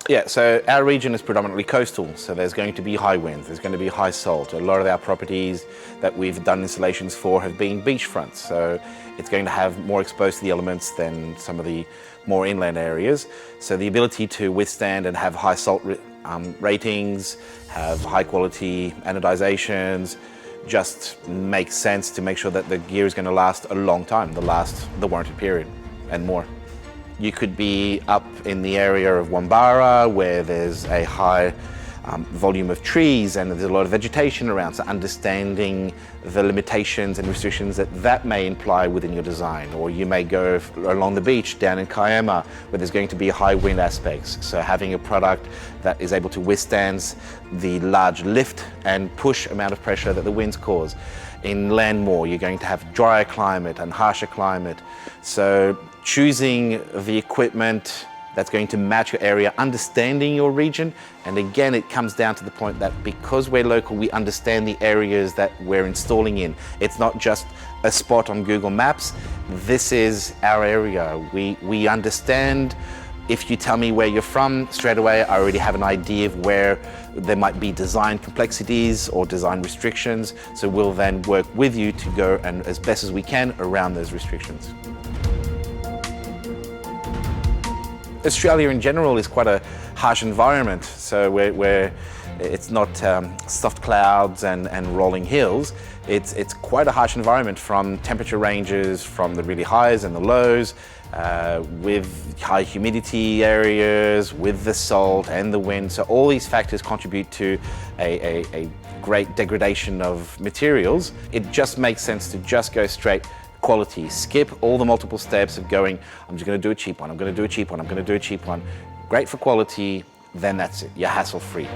Yeah, so our region is predominantly coastal, so there's going to be high winds, there's going to be high salt. A lot of our properties that we've done installations for have been beachfronts, so it's going to have more exposed to the elements than some of the more inland areas. So the ability to withstand and have high salt ratings, have high quality anodizations, just makes sense to make sure that the gear is going to last a long time, the warranty period and more. You could be up in the area of Wambara where there's a high volume of trees and there's a lot of vegetation around, so understanding the limitations and restrictions that may imply within your design. Or you may go along the beach down in Kiama where there's going to be high wind aspects, so having a product that is able to withstand the large lift and push amount of pressure that the winds cause. In Landmore, you're going to have drier climate and harsher climate, so choosing the equipment that's going to match your area, understanding your region. And again, it comes down to the point that because we're local, we understand the areas that we're installing in. It's not just a spot on Google Maps. This is our area. We understand. If you tell me where you're from, straight away, I already have an idea of where there might be design complexities or design restrictions. So we'll then work with you to go and as best as we can around those restrictions. Australia in general is quite a harsh environment, so where it's not soft clouds and rolling hills. It's quite a harsh environment, from temperature ranges from the really highs and the lows, with high humidity areas, with the salt and the wind. So all these factors contribute to a great degradation of materials. It just makes sense to just go straight quality. Skip all the multiple steps of going, I'm just going to do a cheap one, I'm going to do a cheap one, I'm going to do a cheap one. Great for quality, then that's it. You're hassle-free.